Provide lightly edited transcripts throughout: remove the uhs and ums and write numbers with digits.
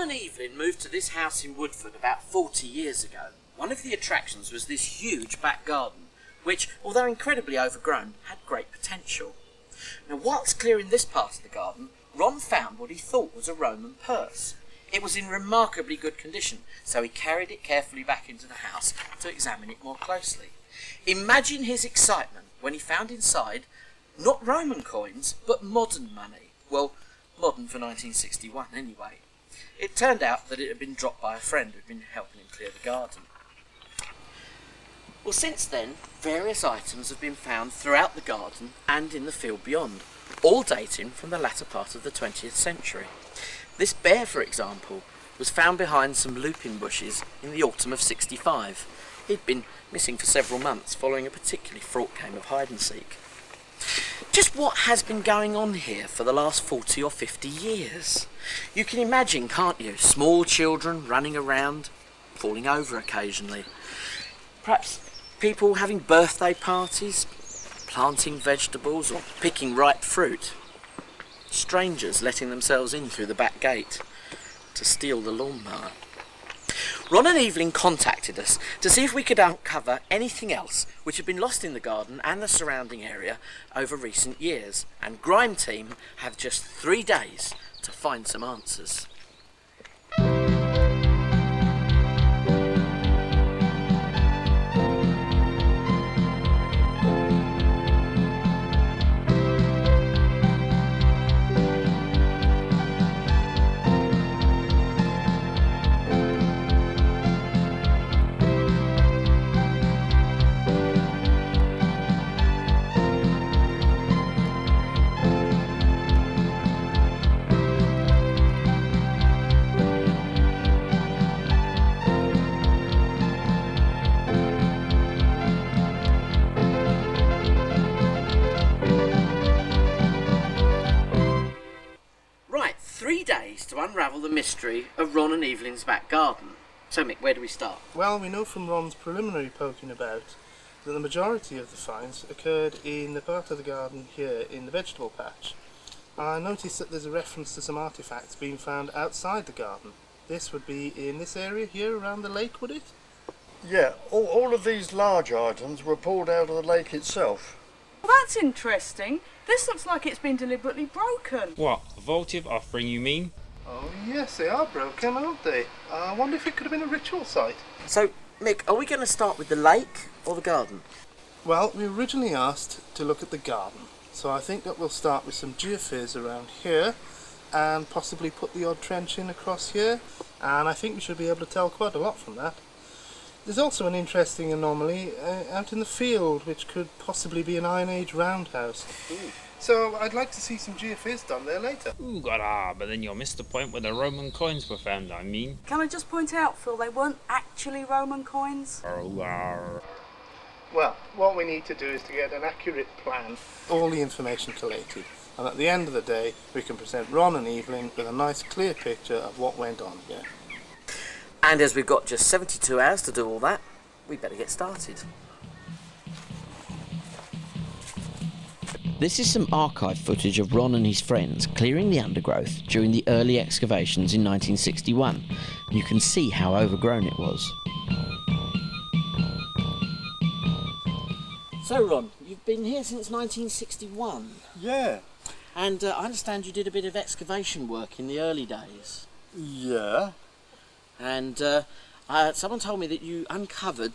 and Evelyn moved to this house in Woodford about 40 years ago. One of the attractions was this huge back garden, which, although incredibly overgrown, had great potential. Now, whilst clearing this part of the garden, Ron found what he thought was a Roman purse. It was in remarkably good condition, so he carried it carefully back into the house to examine it more closely. Imagine his excitement when he found inside not Roman coins, but modern money. Well, modern for 1961 anyway. It turned out that it had been dropped by a friend who'd been helping him clear the garden. Well, since then, various items have been found throughout the garden and in the field beyond, all dating from the latter part of the 20th century. This bear, for example, was found behind some lupin bushes in the autumn of '65. He'd been missing for several months following a particularly fraught game of hide-and-seek. Just what has been going on here for the last 40 or 50 years? You can imagine, can't you? Small children running around, falling over occasionally. Perhaps people having birthday parties, planting vegetables or picking ripe fruit. Strangers letting themselves in through the back gate to steal the lawnmower. Ron and Evelyn contacted us to see if we could uncover anything else which had been lost in the garden and the surrounding area over recent years, and Grime Team have just 3 days to find some answers. To unravel the mystery of Ron and Evelyn's back garden. So Mick, where do we start? Well, we know from Ron's preliminary poking about that the majority of the finds occurred in the part of the garden here in the vegetable patch. I noticed that there's a reference to some artefacts being found outside the garden. This would be in this area here around the lake, would it? Yeah, all of these large items were pulled out of the lake itself. Well, that's interesting. This looks like it's been deliberately broken. What, a votive offering you mean? Oh yes, they are broken, aren't they? I wonder if it could have been a ritual site. So, Mick, are we going to start with the lake or the garden? Well, we originally asked to look at the garden, so I think that we'll start with some geophys around here and possibly put the odd trench in across here, and I think we should be able to tell quite a lot from that. There's also an interesting anomaly out in the field, which could possibly be an Iron Age roundhouse. Ooh. So I'd like to see some geophys done there later. Ooh, but then you'll miss the point where the Roman coins were found, I mean. Can I just point out, Phil, they weren't actually Roman coins? Well, what we need to do is to get an accurate plan, all the information collated, and at the end of the day we can present Ron and Evelyn with a nice clear picture of what went on here. And as we've got just 72 hours to do all that, we better get started. This is some archive footage of Ron and his friends clearing the undergrowth during the early excavations in 1961. You can see how overgrown it was. So Ron, you've been here since 1961. Yeah. And I understand you did a bit of excavation work in the early days. Yeah. And someone told me that you uncovered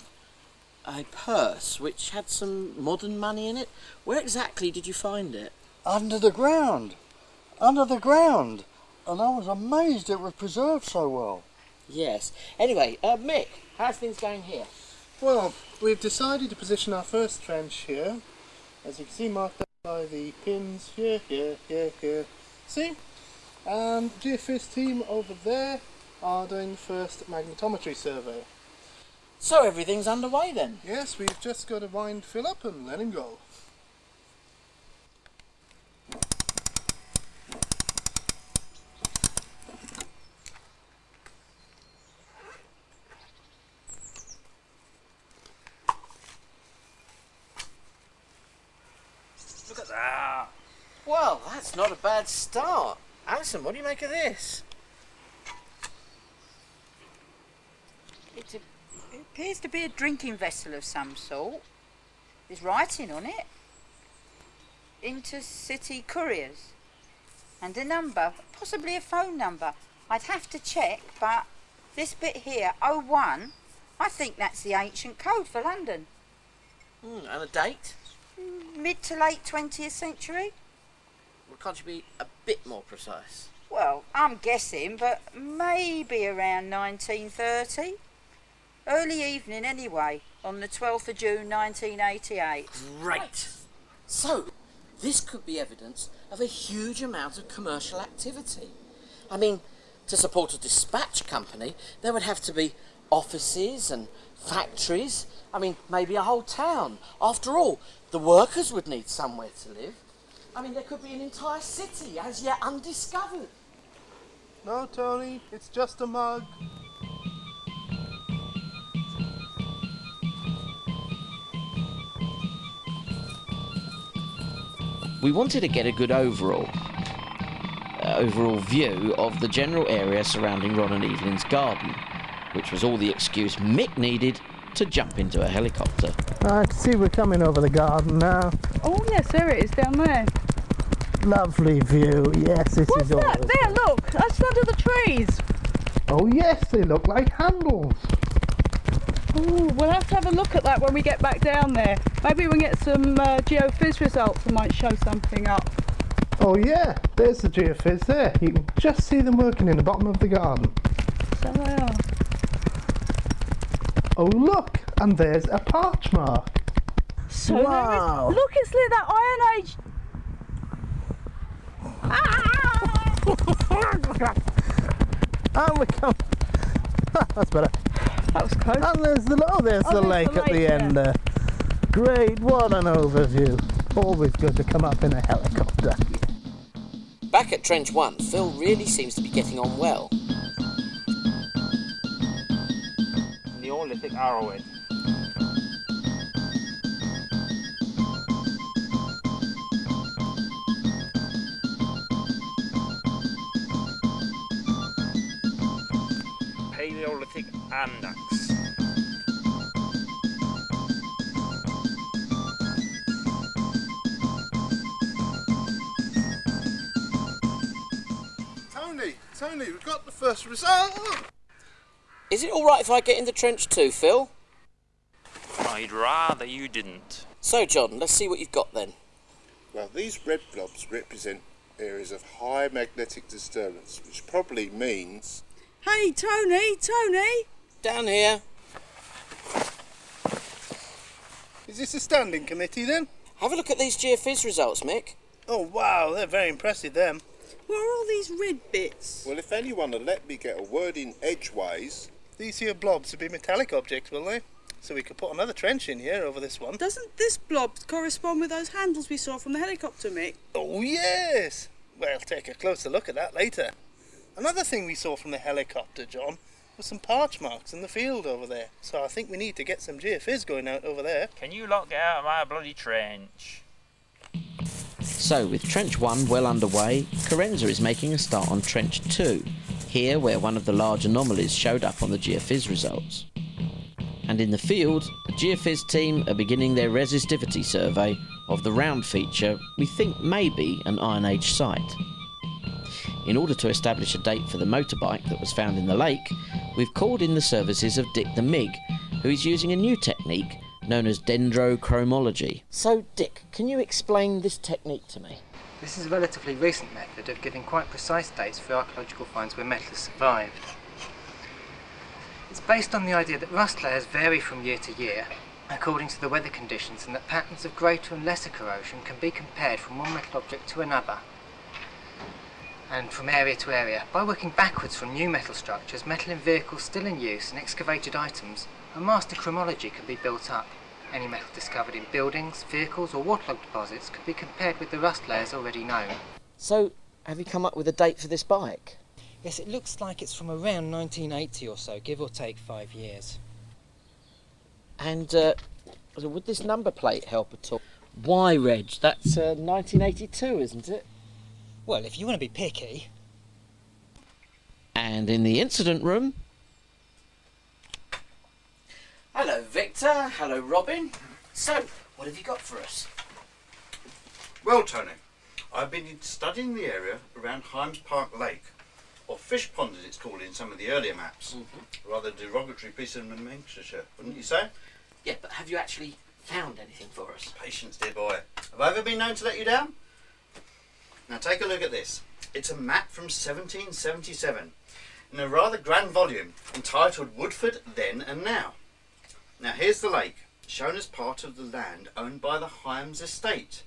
a purse which had some modern money in it. Where exactly did you find it? Under the ground. Under the ground. And I was amazed it was preserved so well. Yes. Anyway, Mick, how's things going here? Well, we've decided to position our first trench here, as you can see marked up by the pins here, here, here, here. See? And the geophys team over there are doing the first magnetometry survey. So everything's underway then? Yes, we've just got to wind Phil up and let him go. Look at that. Well, that's not a bad start. Alison, what do you make of this? It appears to be a drinking vessel of some sort. There's writing on it. Intercity Couriers. And a number, possibly a phone number. I'd have to check, but this bit here, 01, I think that's the ancient code for London. And a date? Mid to late 20th century? Well, can't you be a bit more precise? Well, I'm guessing, but maybe around 1930. Early evening anyway, on the 12th of June 1988. Great! So, this could be evidence of a huge amount of commercial activity. I mean, to support a dispatch company, there would have to be offices and factories. I mean, maybe a whole town. After all, the workers would need somewhere to live. I mean, there could be an entire city as yet undiscovered. No, Tony, it's just a mug. We wanted to get a good overall view of the general area surrounding Ron and Evelyn's garden, which was all the excuse Mick needed to jump into a helicopter. I can see we're coming over the garden now. Oh yes, there it is down there. Lovely view, yes, this What's is all. that? There, look, that's under the trees. Oh yes, they look like handles. Ooh, we'll have to have a look at that when we get back down there. Maybe we can get some geophys results that might show something up. Oh yeah, there's the geophys there. You can just see them working in the bottom of the garden. So they are. Oh look, and there's a parch mark. So Wow. there is, look, it's lit that Iron Age. And we come. That's better. That was close. And there's the lake at the end there. Great, what an overview. Always good to come up in a helicopter. Back at Trench 1, Phil really seems to be getting on well. Neolithic arrowhead. Paleolithic andax. Tony, we've got the first result. Is it alright if I get into Trench 2, Phil? I'd rather you didn't. So, John, let's see what you've got then. Well, these red blobs represent areas of high magnetic disturbance, which probably means... Hey, Tony! Down here. Is this a standing committee then? Have a look at these geophys results, Mick. Oh wow, they're very impressive them. What are all these red bits? Well, if anyone will let me get a word in edgeways... These here blobs would be metallic objects, will they? So we could put another trench in here over this one. Doesn't this blob correspond with those handles we saw from the helicopter, Mick? Oh yes! Well, take a closer look at that later. Another thing we saw from the helicopter, John, was some parch marks in the field over there. So I think we need to get some geophys going out over there. Can you lot get out of my bloody trench? So, with Trench 1 well underway, Carenza is making a start on Trench 2, here where one of the large anomalies showed up on the geophys results. And in the field, the geophys team are beginning their resistivity survey of the round feature we think may be an Iron Age site. In order to establish a date for the motorbike that was found in the lake, we've called in the services of Dick the MIG, who is using a new technique known as dendrochromology. So, Dick, can you explain this technique to me? This is a relatively recent method of giving quite precise dates for archaeological finds where metal has survived. It's based on the idea that rust layers vary from year to year according to the weather conditions, and that patterns of greater and lesser corrosion can be compared from one metal object to another and from area to area. By working backwards from new metal structures, metal in vehicles still in use and excavated items, a master chromology can be built up. Any metal discovered in buildings, vehicles or waterlogged deposits could be compared with the rust layers already known. So, have you come up with a date for this bike? Yes, it looks like it's from around 1980 or so, give or take 5 years. And, would this number plate help at all? Why, Reg? That's 1982, isn't it? Well, if you want to be picky. And in the incident room... Hello, Victor. Hello, Robin. So, what have you got for us? Well, Tony, I've been studying the area around Hymes Park Lake, or Fish Pond as it's called in some of the earlier maps. Rather derogatory piece of nomenclature, wouldn't you say? Yeah, but have you actually found anything for us? Patience, dear boy. Have I ever been known to let you down? Now take a look at this. It's a map from 1777 in a rather grand volume entitled Woodford Then and Now. Now here's the lake, shown as part of the land owned by the Hymes estate.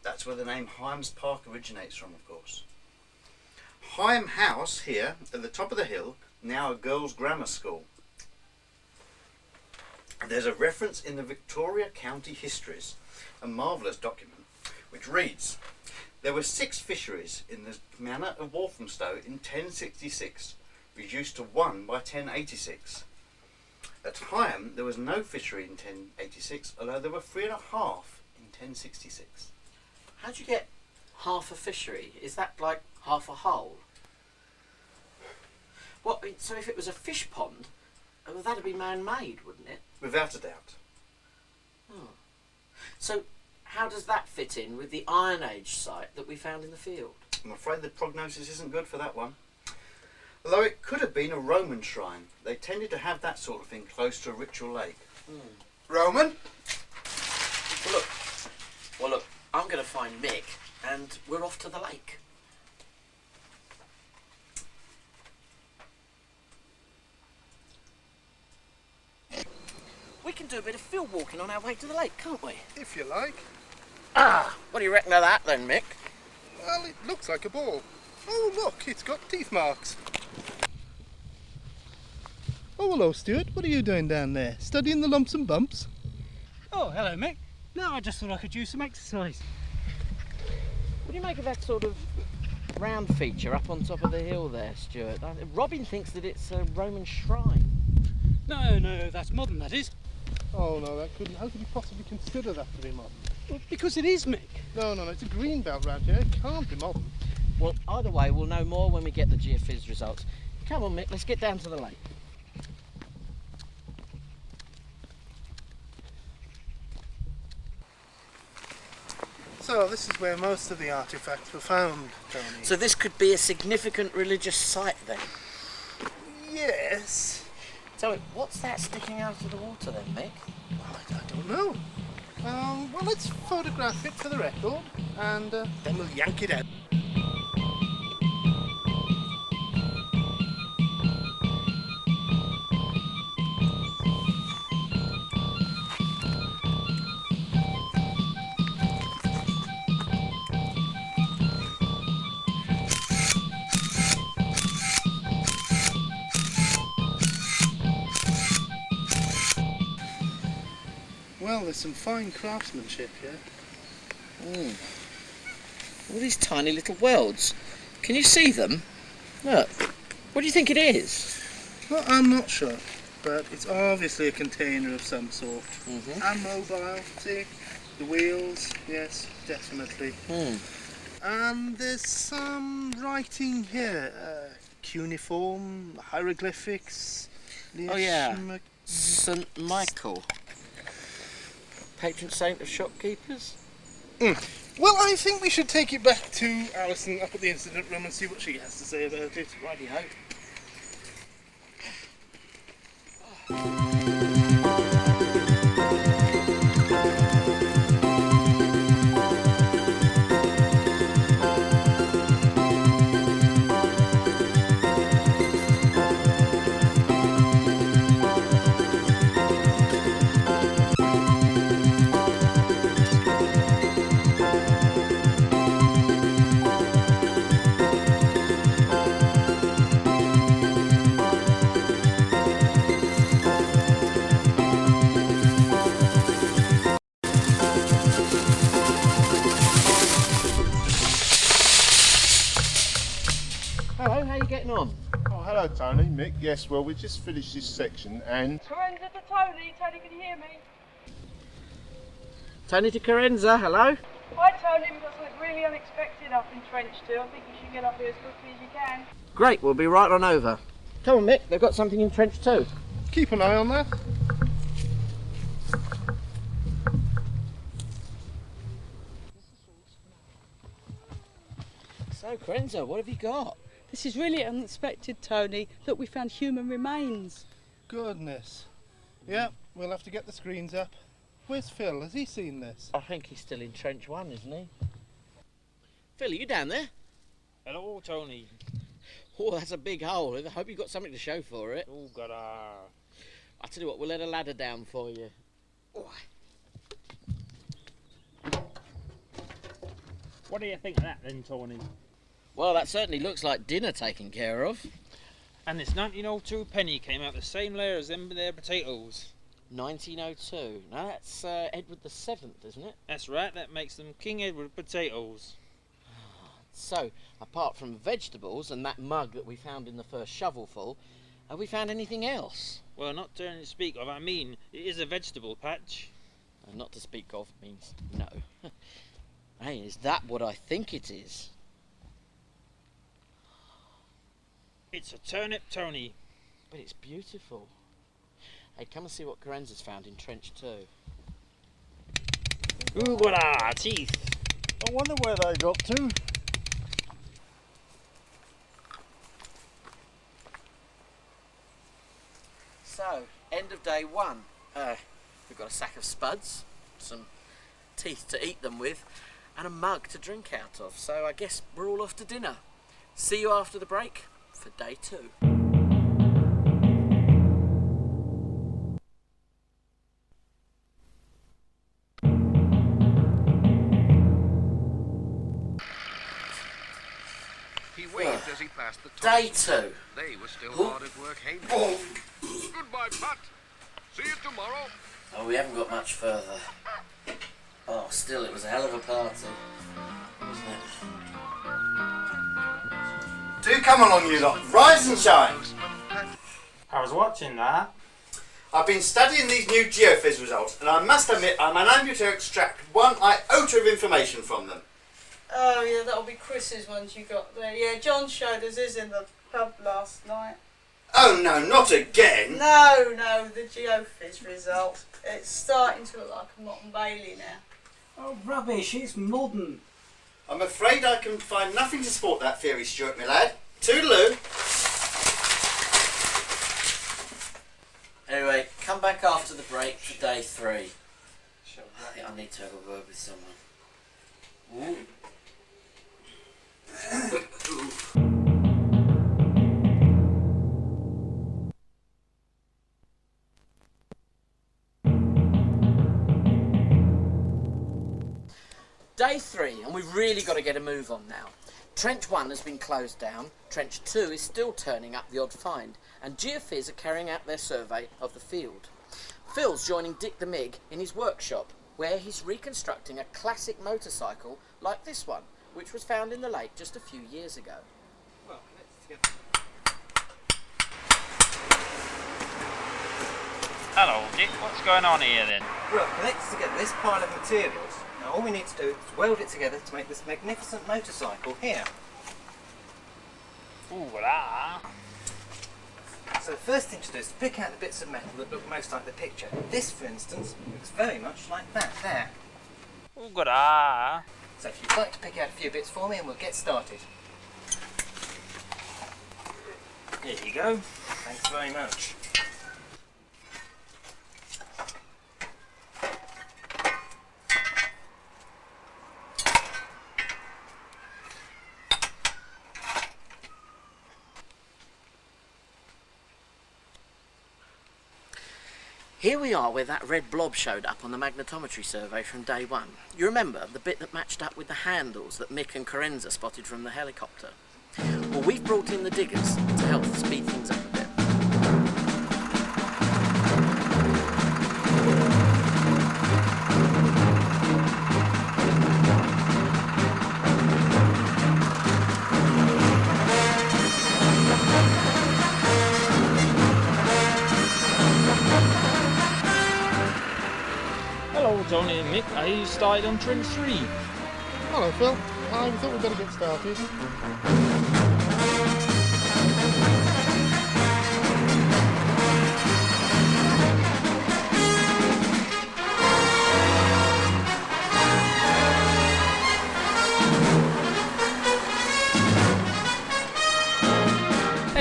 That's where the name Hymes Park originates from, of course. Hyme House here at the top of the hill, now a girls' grammar school. There's a reference in the Victoria County Histories, a marvellous document, which reads, there were 6 fisheries in the manor of Walthamstow in 1066, reduced to 1 by 1086. At Hyam there was no fishery in 1086, although there were 3.5 in 1066. How'd you get half a fishery? Is that like half a hole? What? So if it was a fish pond, well, that'd be man-made, wouldn't it? Without a doubt. Oh. So how does that fit in with the Iron Age site that we found in the field? I'm afraid the prognosis isn't good for that one. Although it could have been a Roman shrine. They tended to have that sort of thing close to a ritual lake. Roman? Well look, I'm going to find Mick and we're off to the lake. We can do a bit of field walking on our way to the lake, can't we? If you like. Ah, what do you reckon of that then, Mick? Well, it looks like a ball. Oh, look, it's got teeth marks. Oh, hello, Stuart. What are you doing down there? Studying the lumps and bumps? Oh, hello, Mick. No, I just thought I could use some exercise. What do you make of that sort of round feature up on top of the hill there, Stuart? Robin thinks that it's a Roman shrine. No, that's modern, that is. Oh, no, that couldn't. How could you possibly consider that to be modern? Well, because it is, Mick. No, it's a green belt round here. It can't be modern. Well, either way, we'll know more when we get the geophys results. Come on, Mick, let's get down to the lake. So, this is where most of the artefacts were found, Tony. So this could be a significant religious site then? Yes. So what's that sticking out of the water then, Mick? I don't know. Well, let's photograph it for the record, and then we'll yank it out. Well, there's some fine craftsmanship here. All these tiny little worlds. Can you see them? Look. What do you think it is? Well, I'm not sure, but it's obviously a container of some sort. And mobile, see? The wheels, yes, definitely. And there's some writing here. Cuneiform, hieroglyphics. Oh yeah, St. Michael. Patron saint of shopkeepers? Well, I think we should take it back to Alison up at the incident room and see what she has to say about it. Righty-ho. Hello, how are you getting on? Oh, hello, Tony. Mick. Yes, well, we just finished this section and... Corinza to Tony. Tony, can you hear me? Tony to Corinza, hello? Hi Tony, we've got something really unexpected up in Trench 2. I think you should get up here as quickly as you can. Great, we'll be right on over. Come on, Mick, they've got something in Trench 2. Keep an eye on that. So, Krenza, what have you got? This is really unexpected, Tony. Look, we found human remains. Goodness. Yeah, we'll have to get the screens up. Where's Phil? Has he seen this? I think he's still in Trench 1, isn't he? Phil, are you down there? Hello, Tony. Oh, that's a big hole. I hope you've got something to show for it. Oh, God. I'll tell you what, we'll let a ladder down for you. Oh. What do you think of that then, Tony? Well, that certainly looks like dinner taken care of. And this 1902 penny came out the same layer as them there potatoes. 1902. Now that's Edward the 7th, isn't it? That's right, that makes them King Edward potatoes. So, apart from vegetables and that mug that we found in the first shovelful, have we found anything else? Well, not turning to speak of, I mean, it is a vegetable patch. Not to speak of means no. Hey, is that what I think it is? It's a turnip, Tony. But it's beautiful. Hey, come and see what Karenza's found in Trench 2. Ooh, voila, teeth. I wonder where they got to. So, end of day 1. We've got a sack of spuds, some teeth to eat them with, and a mug to drink out of. So I guess we're all off to dinner. See you after the break for day 2. He waved as he passed the top. Day 2. They were still hard at work, hey? Goodbye, Pat. See you tomorrow. Oh, we haven't got much further. Oh, still, it was a hell of a party, wasn't it? Do come along, you lot. Rise and shine. I was watching that. I've been studying these new geophys results, and I must admit I'm unable to extract one iota of information from them. Oh yeah, that'll be Chris's ones you got there. Yeah, John showed us his in the pub last night. Oh no, not again! No, the geophys result. It's starting to look like a Motte and Bailey now. Oh, rubbish, it's modern. I'm afraid I can find nothing to support that theory, Stuart, my lad. Toodaloo! Anyway, come back after the break for day 3. I think I need to have a word with someone. Ooh. Day 3, and we've really got to get a move on now. Trench 1 has been closed down, Trench 2 is still turning up the odd find, and geophys are carrying out their survey of the field. Phil's joining Dick the Mig in his workshop, where he's reconstructing a classic motorcycle like this one, which was found in the lake just a few years ago. Well, let's get... Hello, Dick. What's going on here then? Well, let's together this pile of materials. Now all we need to do is weld it together to make this magnificent motorcycle here. Ooh, voila. So the first thing to do is to pick out the bits of metal that look most like the picture. This, for instance, looks very much like that there. Ooh, voila. So if you'd like to pick out a few bits for me and we'll get started. There you go. Thanks very much. Here we are where that red blob showed up on the magnetometry survey from day 1. You remember the bit that matched up with the handles that Mick and Karenza spotted from the helicopter? Well, we've brought in the diggers to help speed things up a bit. Hello, Tony and Mick. I started on Trench 3. Hello, Phil. I thought we'd better get started.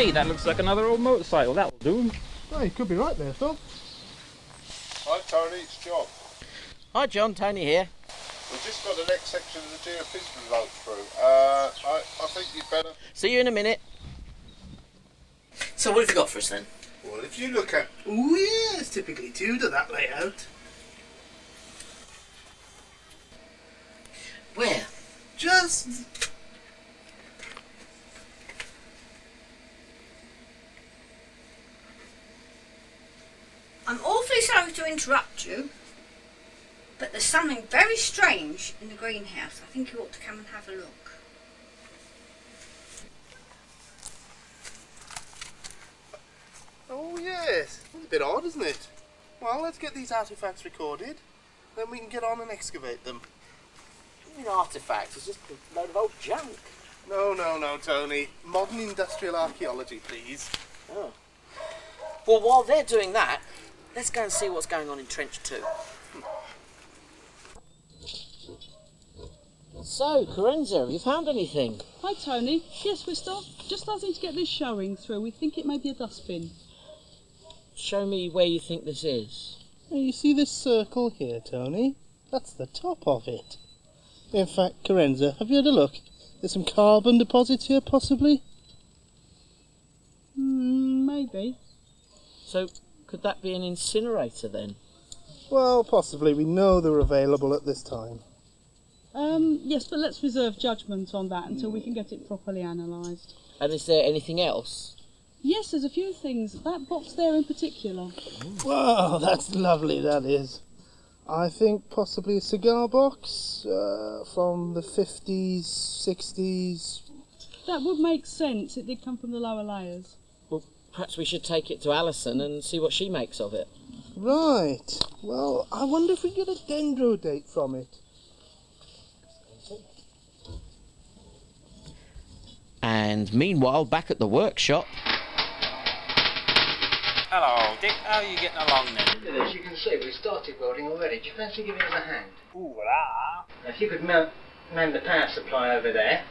Hey, that looks like another old motorcycle. That'll do. Oh, you could be right there, Phil. Hi Tony, it's John. Hi John, Tony here. We've just got the next section of the geophys results through. I think you'd better... See you in a minute. So what have you got for us then? Well, if you look at... Oh yeah, it's typically Tudor, that layout. Where? Just... I'm awfully sorry to interrupt you, but there's something very strange in the greenhouse. I think you ought to come and have a look. Oh yes, it's a bit odd, isn't it? Well, let's get these artefacts recorded, then we can get on and excavate them. I mean, artefacts, it's just a load of old junk. No, Tony. Modern industrial archaeology, please. Oh. Well, while they're doing that, let's go and see what's going on in Trench 2. So, Corenza, have you found anything? Hi Tony. Yes, we're just starting to get this showing through. We think it may be a dustbin. Show me where you think this is. You see this circle here, Tony? That's the top of it. In fact, Corenza, have you had a look? There's some carbon deposits here, possibly? Maybe. So, could that be an incinerator then? Well, possibly. We know they're available at this time. Yes, but let's reserve judgment on that until we can get it properly analysed. And is there anything else? Yes, there's a few things. That box there in particular. Wow, that's lovely, that is. I think possibly a cigar box from the 50s, 60s. That would make sense. It did come from the lower layers. Well, perhaps we should take it to Alison and see what she makes of it. Right. Well, I wonder if we get a dendro date from it. And meanwhile, back at the workshop... Hello, Dick. How are you getting along then? As you can see, we've started welding already. Do you fancy giving us a hand? Ooh, la. Now, if you could man the power supply over there,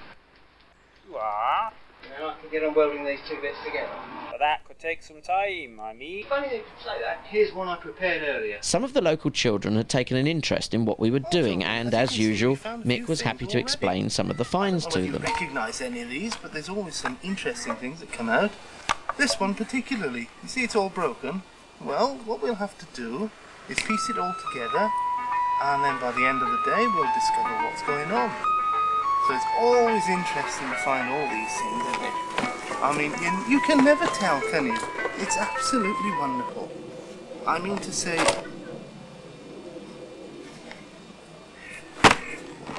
Ooh, ah. now I can get on welding these two bits together. But that could take some time, I mean. Funny you say that. Here's one I prepared earlier. Some of the local children had taken an interest in what we were doing, and as usual, Mick was happy to explain some of the finds to them. I don't know if you recognise any of these, but there's always some interesting things that come out. This one particularly. You see it's all broken? Well, what we'll have to do is piece it all together, and then by the end of the day we'll discover what's going on. So it's always interesting to find all these things, isn't it? I mean, you can never tell, can you? It's absolutely wonderful. I mean to say...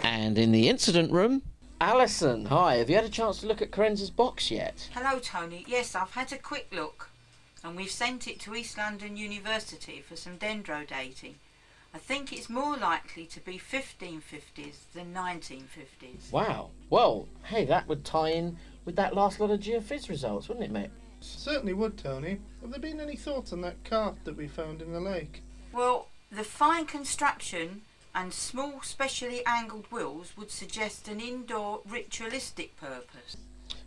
And in the incident room... Alison, hi, have you had a chance to look at Corenza's box yet? Hello, Tony. Yes, I've had a quick look, and we've sent it to East London University for some dendro dating. I think it's more likely to be 1550s than 1950s. Wow. Well, hey, that would tie in with that last lot of geophys results, wouldn't it, Mick? Certainly would, Tony. Have there been any thoughts on that cart that we found in the lake? Well, the fine construction and small specially angled wheels would suggest an indoor ritualistic purpose.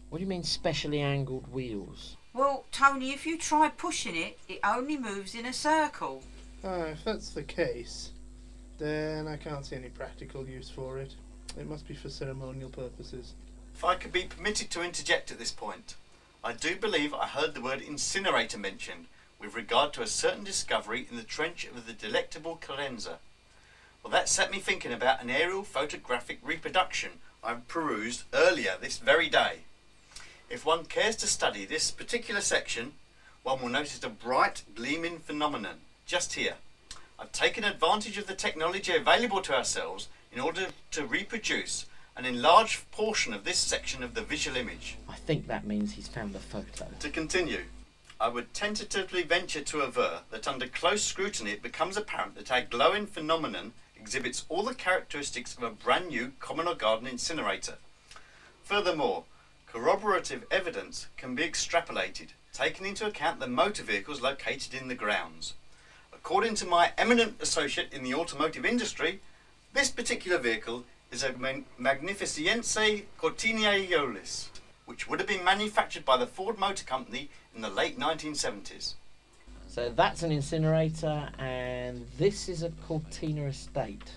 What do you mean specially angled wheels? Well, Tony, if you try pushing it, it only moves in a circle. If that's the case, then I can't see any practical use for it. It must be for ceremonial purposes. If I could be permitted to interject at this point, I do believe I heard the word incinerator mentioned with regard to a certain discovery in the trench of the delectable Corenza. Well, that set me thinking about an aerial photographic reproduction I perused earlier this very day. If one cares to study this particular section, one will notice a bright gleaming phenomenon just here. I've taken advantage of the technology available to ourselves in order to reproduce an enlarged portion of this section of the visual image. I think that means he's found the photo. To continue, I would tentatively venture to aver that under close scrutiny it becomes apparent that our glowing phenomenon exhibits all the characteristics of a brand new common or garden incinerator. Furthermore, corroborative evidence can be extrapolated, taking into account the motor vehicles located in the grounds. According to my eminent associate in the automotive industry, this particular vehicle is a Magnificence Cortina Aeolus. which would have been manufactured by the Ford Motor Company in the late 1970s. So that's an incinerator, and this is a Cortina estate.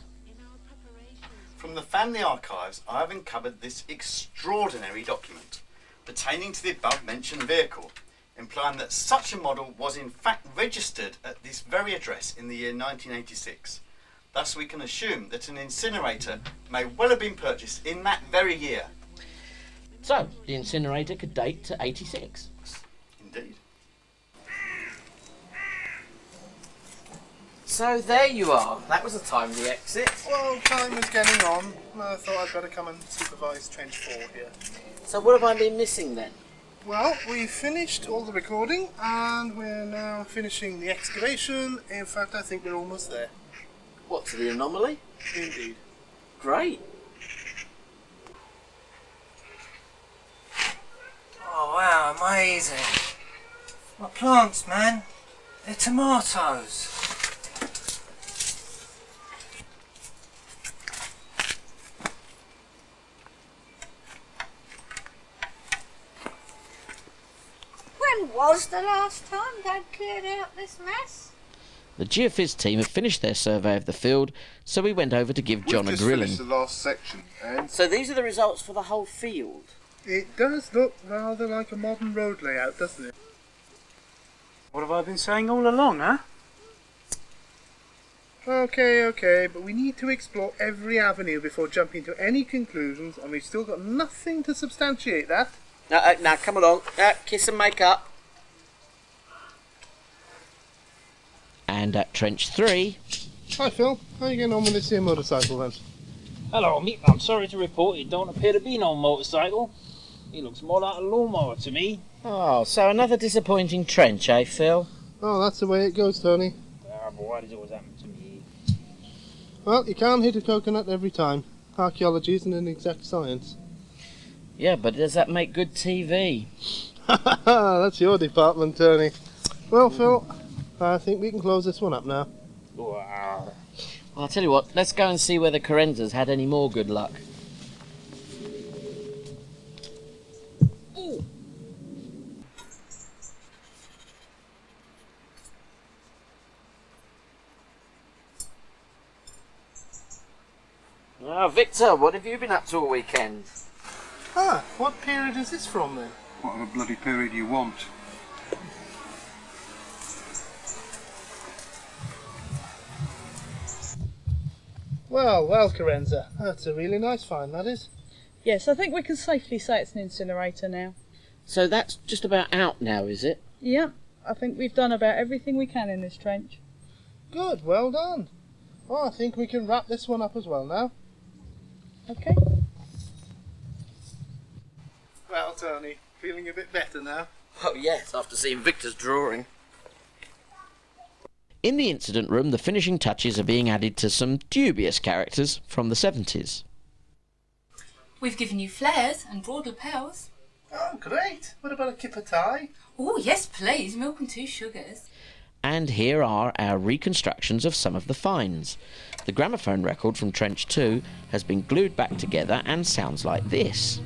From the family archives, I have uncovered this extraordinary document pertaining to the above-mentioned vehicle, implying that such a model was in fact registered at this very address in the year 1986. Thus we can assume that an incinerator may well have been purchased in that very year. So, the incinerator could date to 86. Indeed. So there you are. That was a timely exit. Well, time is getting on. I thought I'd better come and supervise Trench 4 here. So what have I been missing then? Well, we finished all the recording and we're now finishing the excavation. In fact, I think we're almost there. What, to the anomaly? Indeed. Great. Oh wow, amazing. What plants, man? They're tomatoes. When was the last time Dad cleared out this mess? The geophys team have finished their survey of the field, so we went over to give John a We've just grilling. finished the last section, and So these are the results for the whole field. It does look rather like a modern road layout, doesn't it? What have I been saying all along, huh? Okay, but we need to explore every avenue before jumping to any conclusions, and we've still got nothing to substantiate that. Now come along. Kiss and make up. And at Trench 3... Hi Phil, how are you getting on with this here motorcycle then? Hello, Mick. I'm sorry to report it don't appear to be no motorcycle. It looks more like a lawnmower to me. Oh, so another disappointing trench, eh, Phil? Oh, that's the way it goes, Tony. Ah, but why does it always happen to me? Well, you can't hit a coconut every time. Archaeology isn't an exact science. Yeah, but does that make good TV? That's your department, Tony. Well, Phil, I think we can close this one up now. Wow. Well, I'll tell you what, let's go and see whether Carenza's had any more good luck. Ooh. Now, Victor, what have you been up to all weekend? Ah, what period is this from then? What a bloody period you want. Well, Carenza, that's a really nice find, that is. Yes, I think we can safely say it's an incinerator now. So that's just about out now, is it? Yeah, I think we've done about everything we can in this trench. Good, well done. Well, I think we can wrap this one up as well now. Okay. Well, Tony, feeling a bit better now? Oh yes, after seeing Victor's drawing. In the incident room, the finishing touches are being added to some dubious characters from the 70s. We've given you flares and broad lapels. Oh, great. What about a kipper tie? Oh, yes, please. Milk and 2 sugars. And here are our reconstructions of some of the finds. The gramophone record from Trench 2 has been glued back together and sounds like this.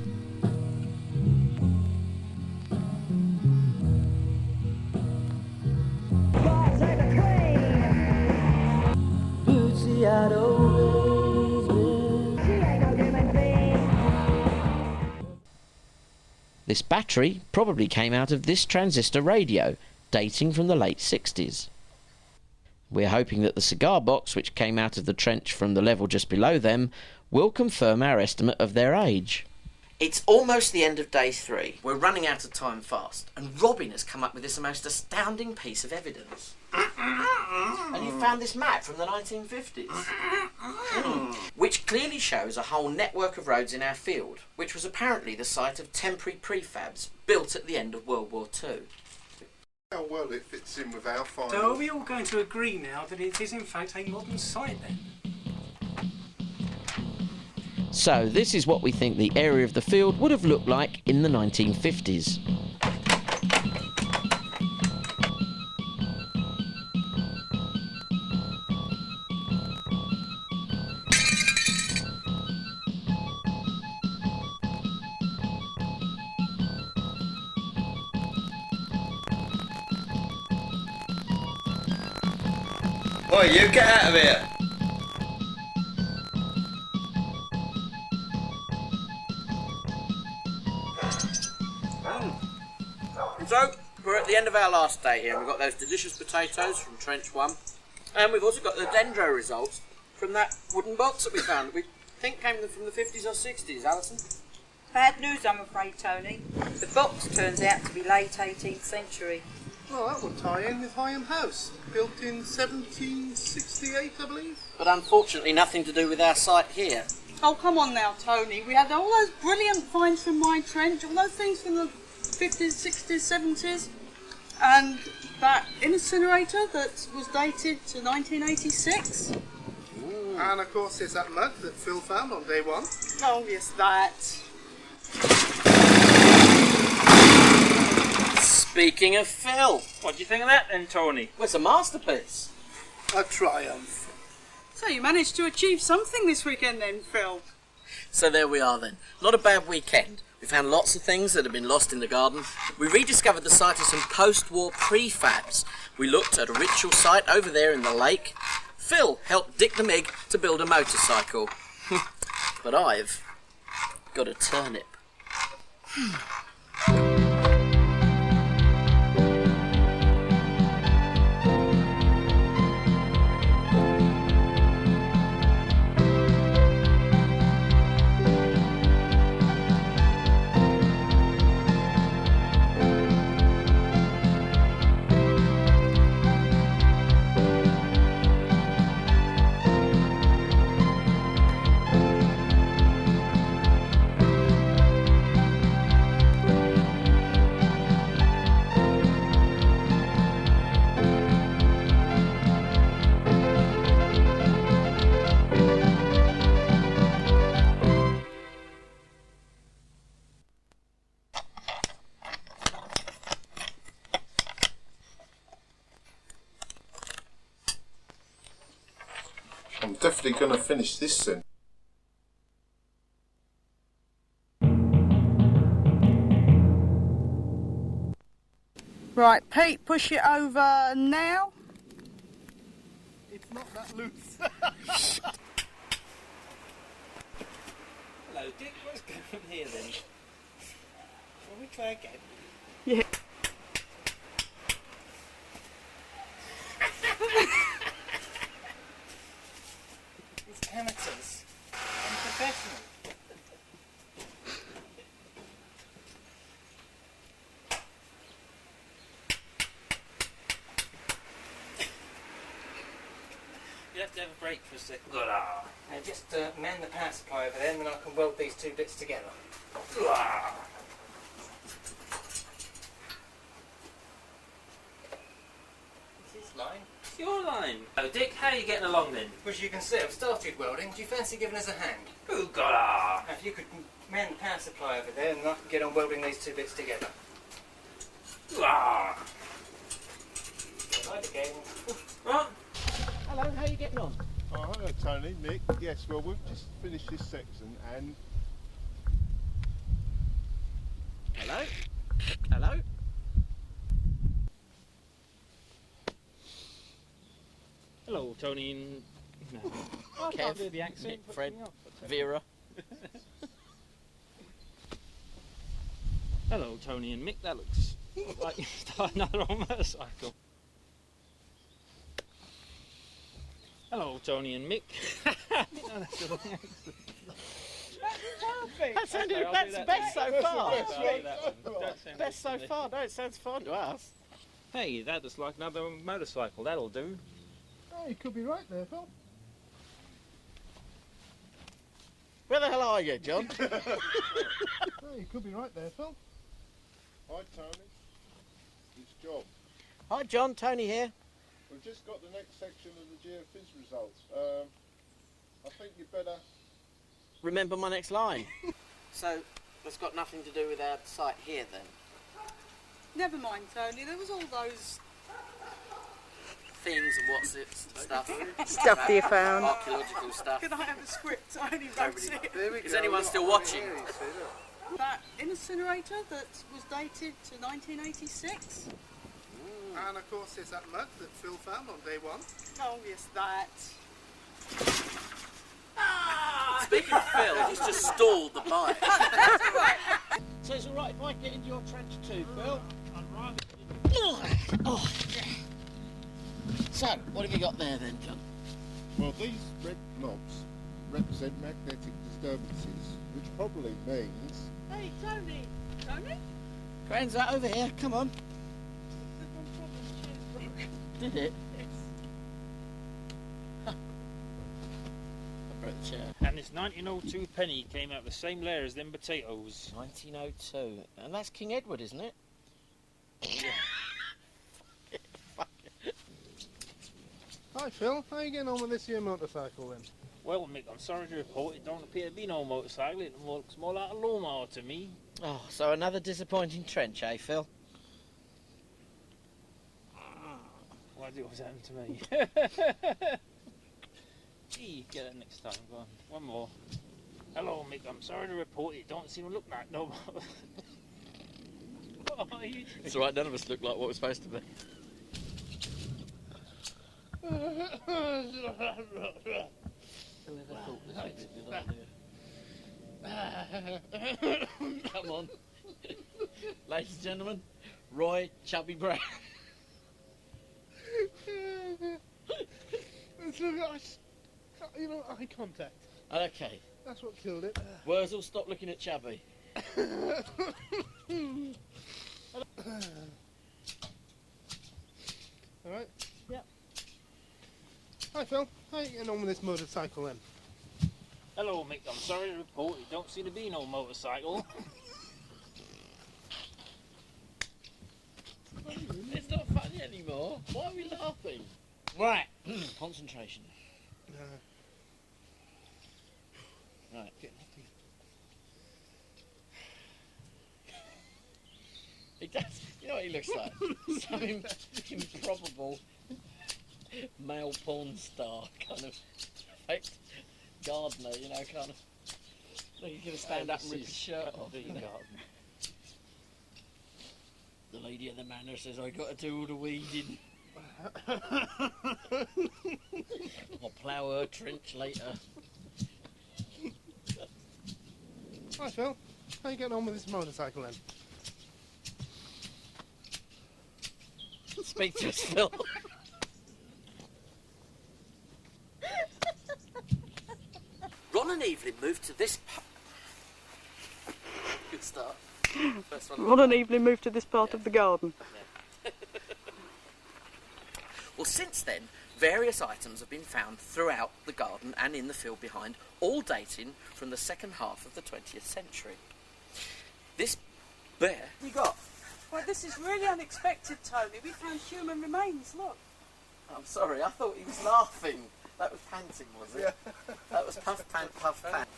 This battery probably came out of this transistor radio, dating from the late 60s. We're hoping that the cigar box, which came out of the trench from the level just below them, will confirm our estimate of their age. It's almost the end of day 3. We're running out of time fast, and Robin has come up with this most astounding piece of evidence. And you found this map from the 1950s, which clearly shows a whole network of roads in our field, which was apparently the site of temporary prefabs built at the end of World War II. how well it fits in with our final. So are we all going to agree now that it is in fact a modern site then? So this is what we think the area of the field would have looked like in the 1950s. Oi, you get out of here! So, we're at the end of our last day here, and we've got those delicious potatoes from Trench 1, and we've also got the dendro results from that wooden box that we found, that we think came from the 50s or 60s, Alison? Bad news, I'm afraid, Tony. The box turns out to be late 18th century. Well, that would tie in with Higham House, built in 1768, I believe. But unfortunately nothing to do with our site here. Oh, come on now, Tony. We had all those brilliant finds from my trench, all those things from the 50s, 60s, 70s, and that incinerator that was dated to 1986. And of course there's that mug that Phil found on day one. Oh, yes, that. Speaking of Phil. What do you think of that then, Tony? Well, it's a masterpiece. A triumph. So you managed to achieve something this weekend then, Phil? So there we are then. Not a bad weekend. We found lots of things that had been lost in the garden. We rediscovered the site of some post-war prefabs. We looked at a ritual site over there in the lake. Phil helped Dick the Mig to build a motorcycle. But I've got a turnip. I'm definitely going to finish this soon. Right, Pete, push it over now. It's not that loose. Hello, Dick. What's going on here then? Shall we try again? Yeah. It's amateurs and professionals. You have to have a break for a second. Now just man the power supply over there and then I can weld these two bits together. Is this line? It's your line. Oh, Dick, how are you getting along then? Well, as you can see, I've started welding. Do you fancy giving us a hand? Oh, God. Now, if you could man the power supply over there and then I can get on welding these two bits together. Ah. Right again. Right. Hello, how are you getting on? Oh, hello Tony, Mick. Yes, well we've just finished this section and... Hello? Hello? Hello, Tony and... No. I can't do the accent. Nick, Fred, Vera. Hello, Tony and Mick. That looks like you start another on motorcycle. Hello, Tony and Mick. No, that's the wrong accent. That sounded best so far. Best so far. No, it sounds fine to us. Hey, that looks like another motorcycle. That'll do. Oh, you could be right there, Phil. Where the hell are you, John? Oh, you could be right there, Phil. Hi Tony, it's John. Hi, John. Tony here. We've just got the next section of the geophys results. I think you better... Remember my next line. So, that's got nothing to do with our site here then? Never mind, Tony. There was all those things and what's it stuff. Stuff you found. Archaeological stuff. Can I have a script? I only wrote it. There we Is go. anyone still watching? That incinerator that was dated to 1986. And of course there's that mug that Phil found on day one. Oh, yes, that. Speaking of Phil, he's just stalled the bike. So it's alright if I get into your trench too, Phil? I'd rather... Oh. So, what have you got there then, John? Well, these red blobs represent magnetic disturbances, which probably means... Hey, Tony! Tony? Crane's that over here, come on. Did it? Yes. I broke the chair. And this 1902 penny came out the same layer as them potatoes. 1902. And that's King Edward, isn't it? Yeah. Hi Phil, how are you getting on with this here motorcycle then? Well, Mick, I'm sorry to report it don't appear to be no motorcycle. It looks more like a lawnmower to me. Oh, so another disappointing trench, eh, Phil? Why did it always happen to me? Gee, get it next time. Go on. One more. Hello, Mick. I'm sorry to report it don't seem to look like no more. What are you doing? It's alright, none of us look like what we're supposed to be. Whoever thought this was a good idea? Come on. Ladies and gentlemen, Roy Chubby Brown. You know, eye contact. Okay. That's what killed it. Wurzel, stop looking at Chubby. Alright. Yeah. Hi Phil, how are you getting on with this motorcycle then? Hello, Mick. I'm sorry to report it don't seem to be no motorcycle. It's not funny anymore. Why are we laughing? Right. Concentration. Right. He does. You know what he looks like? Some improbable male porn star kind of fake gardener. You know, kind of. Like he's gonna stand up and rip his shirt off. You know? The lady at the manor says I got to do all the weeding. I'll plough her trench later. Hi Phil, how are you getting on with this motorcycle then? Speak to us, Phil. Ron and Evelyn moved to this. Good start. First one. Ron and Evelyn moved to this part of the garden. Yeah. Well, since then, various items have been found throughout the garden and in the field behind, all dating from the second half of the 20th century. This bear... You got? Well, this is really unexpected, Tony. We found human remains, look. I'm sorry, I thought he was laughing. That was panting, was it? Yeah. That was puff, pant, puff, pant.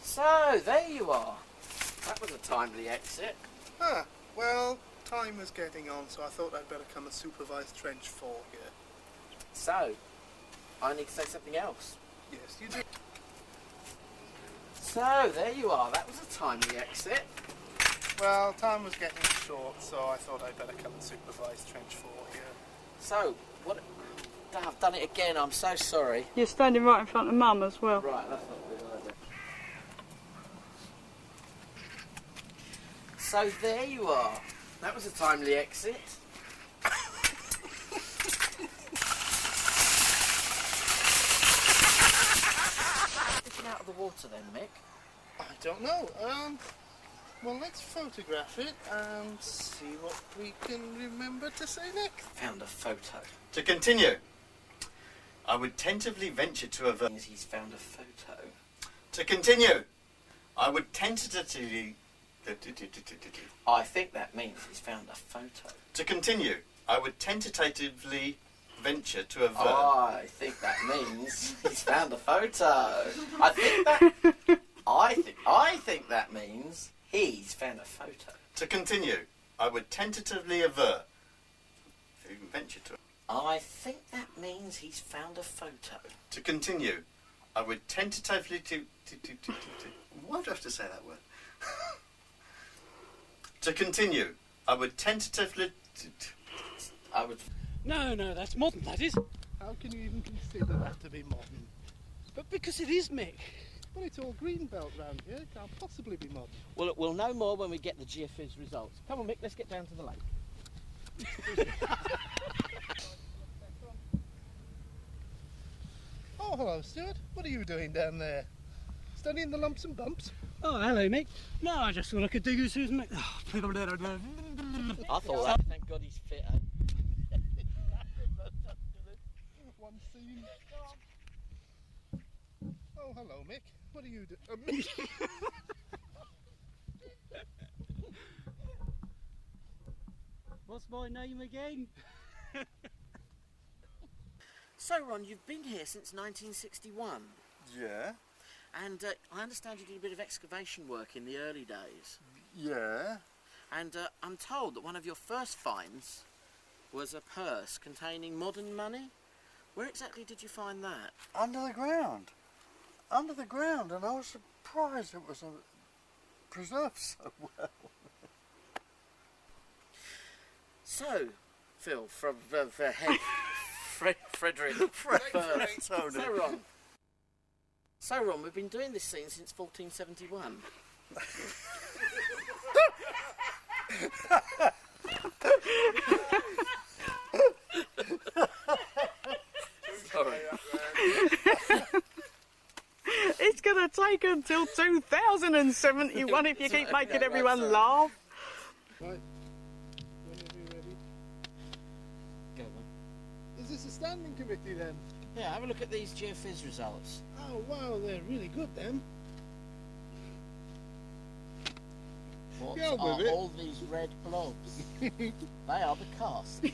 So, there you are. That was a timely exit. Ah, well, time was getting on, so I thought I'd better come and supervise Trench 4 here. So, I need to say something else. Yes, you do. So, there you are. That was a timely exit. Well, time was getting short, so I thought I'd better come and supervise Trench 4 here. So, what... I've done it again, I'm so sorry. You're standing right in front of Mum as well. Right, that's not good either. So there you are. That was a timely exit. Get it out of the water then, Mick. I don't know. Well, let's photograph it and see what we can remember to say next. Found a photo. To continue, I would tentatively venture to avert... He's found a photo. To continue, I would tentatively... I think that means he's found a photo. To continue, I would tentatively venture to avert... I think that means he's found a photo. I think that means he's found a photo. To continue, I would tentatively avert... venture to... I think that means he's found a photo. To continue, I would tentatively Why do I have to say that word? To continue, I would tentatively... I would... No, that's modern, that is. How can you even consider that to be modern? But because it is, Mick. Well, it's all green belt round here. It can't possibly be modern. Well, we'll know more when we get the geophys results. Come on, Mick, let's get down to the lake. Oh, hello, Stuart. What are you doing down there? Studying the lumps and bumps? Oh, hello, Mick. No, I just thought I could do you, Susan, Mick. I thought that. Thank God he's fit, eh? One scene. Oh, hello, Mick. What are you doing? What's my name again? So, Ron, you've been here since 1961. Yeah. And I understand you did a bit of excavation work in the early days. Yeah. And I'm told that one of your first finds was a purse containing modern money. Where exactly did you find that? Under the ground. Under the ground, and I was surprised it was preserved so well. So, Phil, from Frederick. So, Ron, we've been doing this scene since 1471. Sorry. It's going to take until 2071 if you keep making everyone laugh. Right. Whenever you're ready. Go on. Is this a standing committee then? Yeah, have a look at these geophys results. Oh, wow, they're really good then. What Go are with it. all these red blobs? They are the cast.